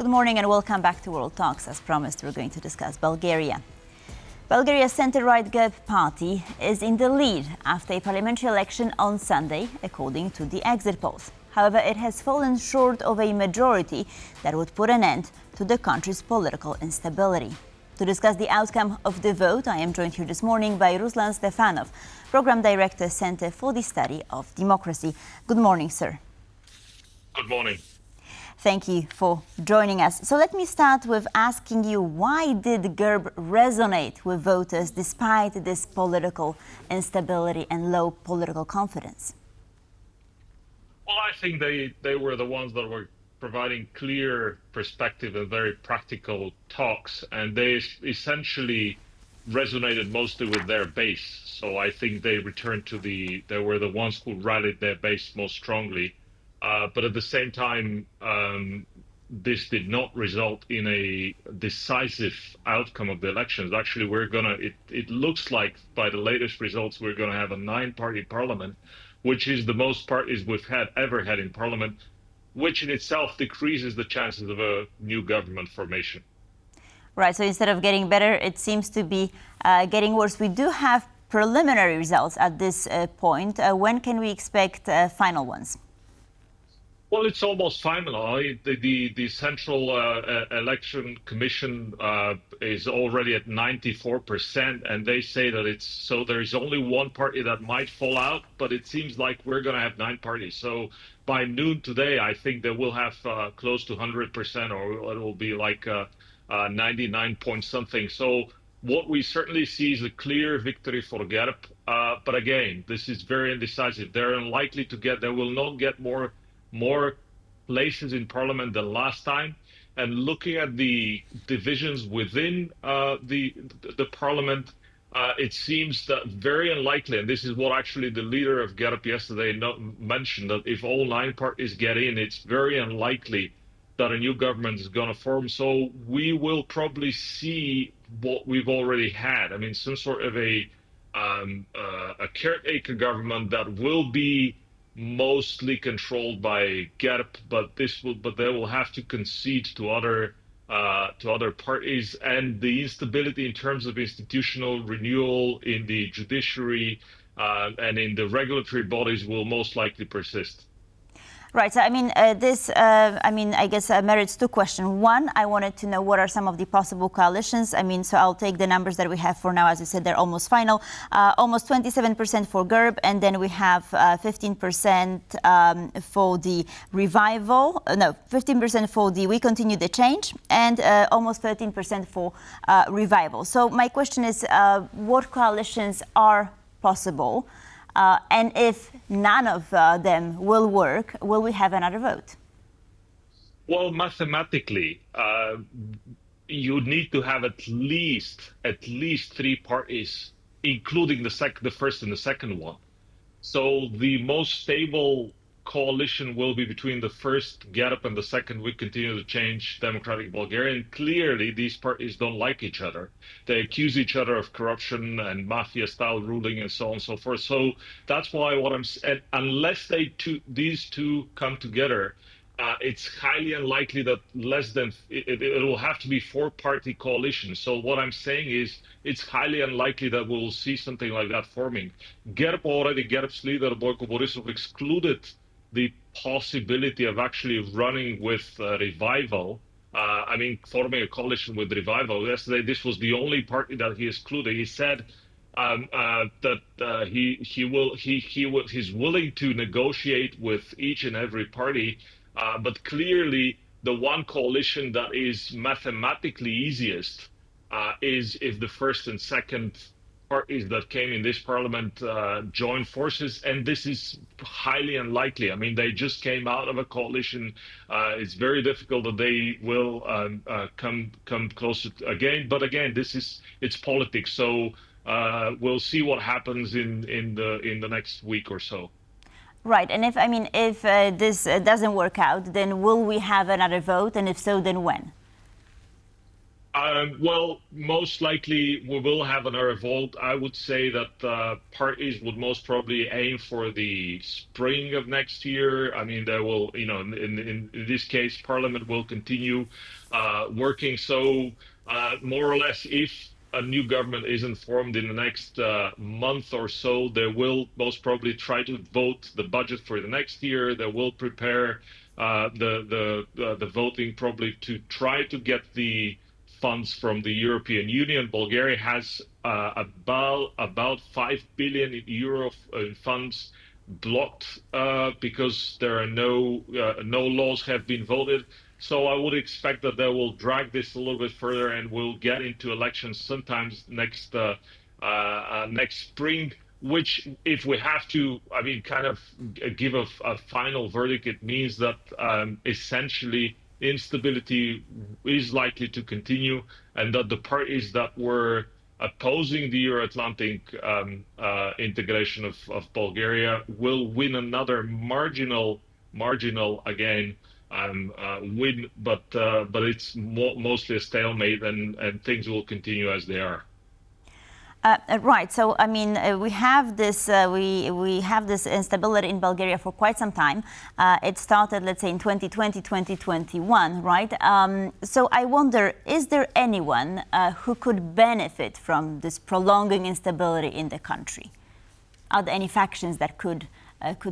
Good morning and welcome back to World Talks. As promised, we're going to discuss Bulgaria. Bulgaria's centre-right GERB party is in the lead after a parliamentary election on Sunday, according to the exit polls. However, it has fallen short of a majority that would put an end to the country's political instability. To discuss the outcome of the vote, I am joined here this morning by Ruslan Stefanov, Programme Director, Centre for the Study of Democracy. Good morning, sir. Good morning. Thank you for joining us. So let me start with asking you, why did GERB resonate with voters despite this political instability and low political confidence? Well, I think they were the ones that were providing clear perspective and very practical talks, and they essentially resonated mostly with their base. So I think they returned to they were the ones who rallied their base most strongly. But at the same time, this did not result in a decisive outcome of the elections. Actually, it looks like by the latest results, we're going to have a 9-party parliament, which is the most parties we've ever had in parliament, which in itself decreases the chances of a new government formation. Right, so instead of getting better, it seems to be getting worse. We do have preliminary results at this point. When can we expect final ones? Well, it's almost final. The Central Election Commission is already at 94%, and they say that there is only one party that might fall out, but it seems like we're going to have 9 parties. So by noon today, I think they will have close to 100%, or it will be like 99 point something. So what we certainly see is a clear victory for GERB. But again, this is very indecisive. They're unlikely to they will not get more places in parliament than last time. And looking at the divisions within the parliament, it seems that very unlikely, and this is what actually the leader of GERB yesterday mentioned, that if all 9 parties get in, it's very unlikely that a new government is going to form. So we will probably see what we've already had. I mean, some sort of a caretaker government that will be mostly controlled by GERB, but they will have to concede to other parties, and the instability in terms of institutional renewal in the judiciary and in the regulatory bodies will most likely persist. Right. So, I mean, I guess merits 2 questions. One, I wanted to know what are some of the possible coalitions. I mean, so I'll take the numbers that we have for now. As you said, they're almost final. Almost 27% for GERB, and then we have 15% for the revival. No, 15% for the We Continue the Change, and almost 13% for revival. So my question is, what coalitions are possible? And if none of them will work, will we have another vote? Well, mathematically, you need to have at least 3 parties, including the first and the second one. So the most stable coalition will be between the first GERB and the second We Continue to Change Democratic Bulgaria. And clearly, these parties don't like each other. They accuse each other of corruption and mafia-style ruling and so on and so forth. So that's why unless these two come together, it's highly unlikely that it will have to be 4-party coalition. So what I'm saying is it's highly unlikely that we'll see something like that forming. GERB's leader, Boyko Borisov, excluded the possibility of actually running with Revival. Forming a coalition with Revival. Yesterday, this was the only party that he excluded. He said that he's willing to negotiate with each and every party, but clearly the one coalition that is mathematically easiest is if the first and second parties that came in this parliament join forces, and this is highly unlikely. I mean, they just came out of a coalition. It's very difficult that they will come closer again. But again, it's politics. So we'll see what happens in the next week or so. Right, and if this doesn't work out, then will we have another vote, and if so, then when? Well, most likely we will have another revolt. I would say that parties would most probably aim for the spring of next year. I mean, they will, in this case, Parliament will continue working. So, more or less, if a new government isn't formed in the next month or so, they will most probably try to vote the budget for the next year. They will prepare the voting probably to try to get the funds from the European Union. Bulgaria has about 5 billion euro in funds blocked because there are no laws have been voted. So I would expect that they will drag this a little bit further, and we'll get into elections sometimes next spring. Which, if we have to, I mean, kind of give a final verdict, it means that essentially instability is likely to continue, and that the parties that were opposing the Euro-Atlantic integration of Bulgaria will win another marginal again win, but it's mostly a stalemate, and things will continue as they are. Right. So, I mean, we have this we have this instability in Bulgaria for quite some time. It started, let's say, in 2020, 2021, right? So I wonder, is there anyone who could benefit from this prolonging instability in the country? Are there any factions that could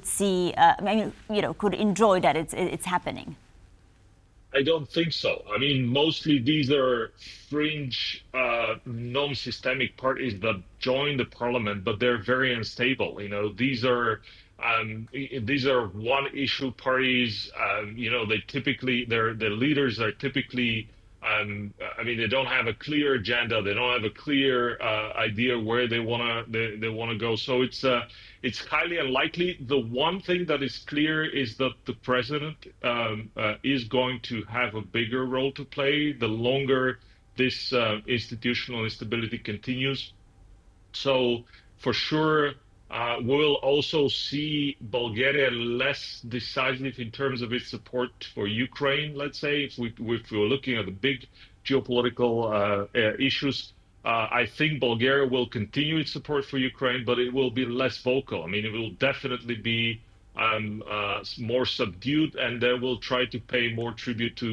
see, could enjoy that it's happening? I don't think so. I mean, mostly these are fringe, non-systemic parties that join the parliament, but they're very unstable. These are one-issue parties. They typically their leaders are typically. They don't have a clear agenda. They don't have a clear idea where they wanna go. So it's highly unlikely. The one thing that is clear is that the president is going to have a bigger role to play the longer this institutional instability continues. So for sure, we'll also see Bulgaria less decisive in terms of its support for Ukraine. Let's say if we're looking at the big geopolitical issues, I think Bulgaria will continue its support for Ukraine, but it will be less vocal. I mean, it will definitely be more subdued, and they will try to pay more tribute to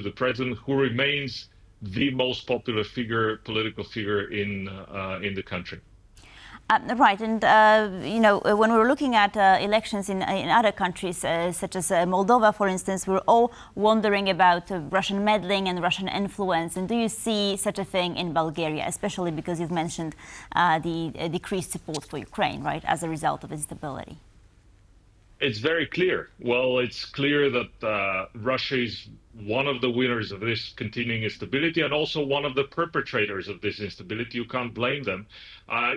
the president, who remains the most popular political figure in the country. Right, and when we're looking at elections in other countries, such as Moldova, for instance, we're all wondering about Russian meddling and Russian influence. And do you see such a thing in Bulgaria, especially because you've mentioned the decreased support for Ukraine, right, as a result of instability? It's very clear. Well, it's clear that Russia is one of the winners of this continuing instability, and also one of the perpetrators of this instability. You can't blame them.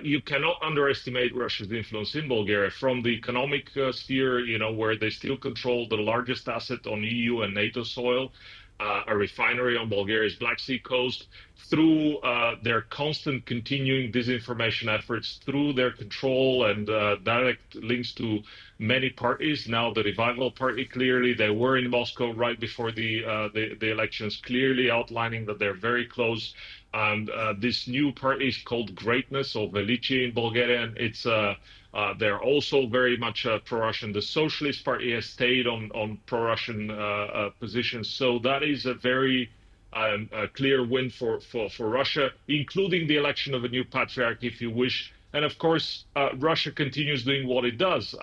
You cannot underestimate Russia's influence in Bulgaria, from the economic sphere, where they still control the largest asset on EU and NATO soil, a refinery on Bulgaria's Black Sea coast, through their constant continuing disinformation efforts, through their control and direct links to many parties. Now the Revival Party, clearly they were in Moscow right before the elections, clearly outlining that they're very close. And this new party is called Greatness, or Velichie in Bulgarian. They're also very much pro-Russian. The Socialist Party has stayed on pro-Russian positions. So that is a very clear win for Russia, including the election of a new patriarch, if you wish. And of course, Russia continues doing what it does.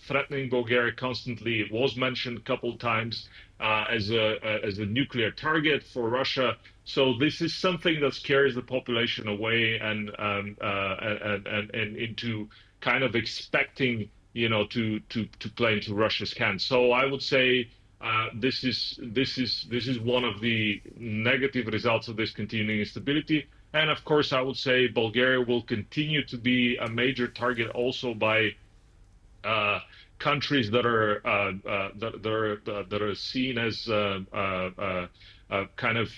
Threatening Bulgaria constantly. It was mentioned a couple of times as a nuclear target for Russia. So this is something that scares the population away and into kind of expecting, to play into Russia's hands. So I would say this is one of the negative results of this continuing instability. And of course, I would say Bulgaria will continue to be a major target also by countries that are seen as kind of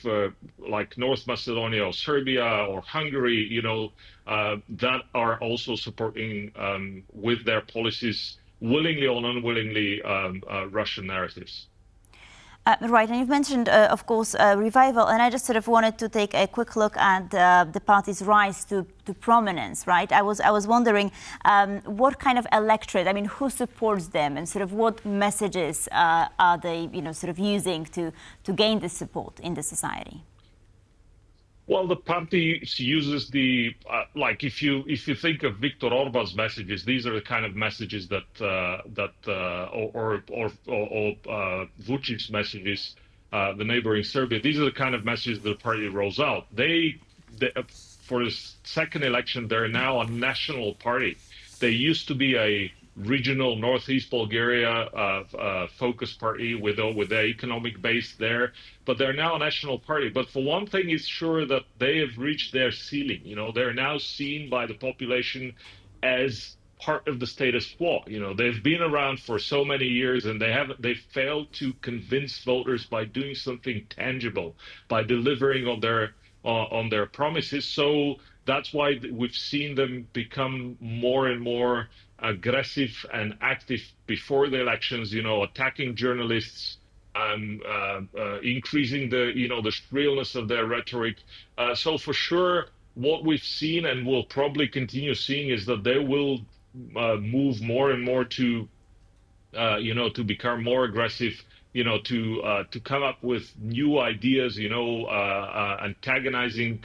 like North Macedonia or Serbia or Hungary, that are also supporting with their policies, willingly or unwillingly, Russian narratives. Right, and you've mentioned, of course, revival, and I just sort of wanted to take a quick look at the party's rise to prominence, right? I was wondering what kind of electorate, I mean, who supports them, and sort of what messages are they, sort of using to gain this support in the society? Well, the party uses the if you think of Viktor Orban's messages, these are the kind of messages that Vucic's messages, the neighboring Serbia. These are the kind of messages the party rolls out. They for the second election, they're now a national party. They used to be a regional Northeast Bulgaria focus party with the economic base there, but they're now a national party. But for one thing, it's sure that they have reached their ceiling. They're now seen by the population as part of the status quo. They've been around for so many years, and they failed to convince voters by doing something tangible, by delivering on their promises. So that's why we've seen them become more and more aggressive and active before the elections, attacking journalists, increasing the shrillness of their rhetoric. So for sure, what we've seen and will probably continue seeing is that they will move more and more to become more aggressive, to come up with new ideas, antagonizing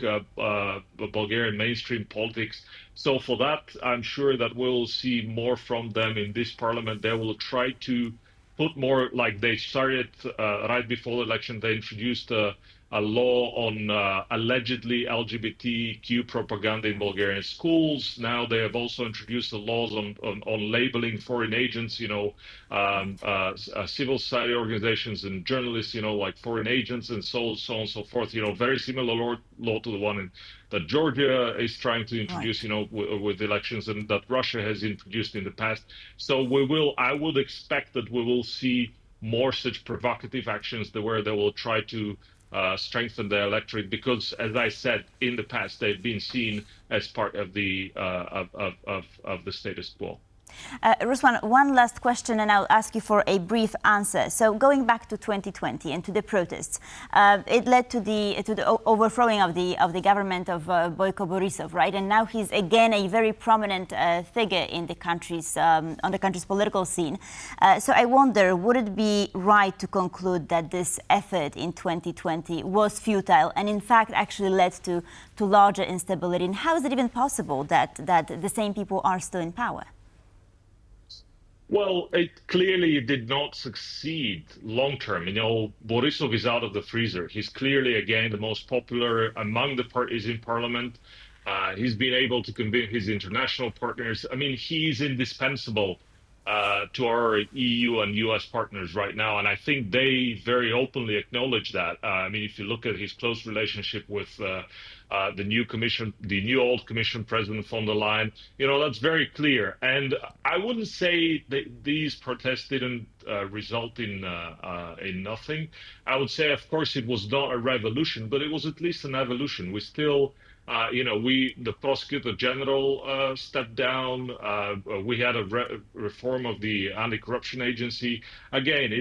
Bulgarian mainstream politics. So for that, I'm sure that we'll see more from them in this parliament. They will try to put more, like they started right before the election. They introduced a law on allegedly LGBTQ propaganda in Bulgarian schools. Now they have also introduced the laws on labeling foreign agents, civil society organizations and journalists, like foreign agents, and so on and so forth. Very similar law to the one that Georgia is trying to introduce, right, with elections, and that Russia has introduced in the past. So I would expect that we will see more such provocative actions where they will try to strengthen the electorate, because, as I said, in the past they've been seen as part of the status quo. Ruslan, one last question, and I'll ask you for a brief answer. So, going back to 2020 and to the protests, it led to the overthrowing of the government of Boyko Borisov, right? And now he's again a very prominent figure in the country's on the country's political scene. So, I wonder, would it be right to conclude that this effort in 2020 was futile and, in fact, actually led to larger instability? And how is it even possible that the same people are still in power? Well, it clearly did not succeed long term. Borisov is out of the freezer. He's clearly, again, the most popular among the parties in parliament. He's been able to convince his international partners. I mean, he's indispensable to our EU and US partners right now. And I think they very openly acknowledge that. I mean, if you look at his close relationship with the new old Commission President von der Leyen, that's very clear. And I wouldn't say that these protests didn't result in nothing. I would say, of course, it was not a revolution, but it was at least an evolution. We still the prosecutor general stepped down. We had a reform of the anti-corruption agency. Again,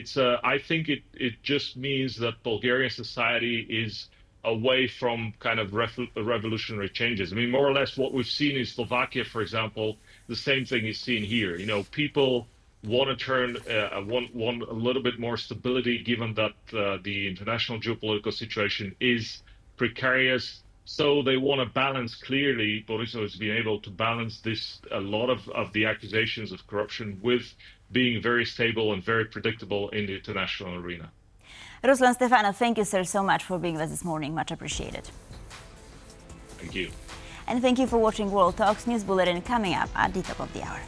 I think it just means that Bulgarian society is away from kind of revolutionary changes. I mean, more or less what we've seen in Slovakia, for example, the same thing is seen here. People want to turn, want a little bit more stability, given that the international geopolitical situation is precarious. So they want to balance, clearly, Borisov has been able to balance a lot of the accusations of corruption with being very stable and very predictable in the international arena. Ruslan Stefanov, thank you, sir, so much for being with us this morning. Much appreciated. Thank you. And thank you for watching World Talks News Bulletin, coming up at the top of the hour.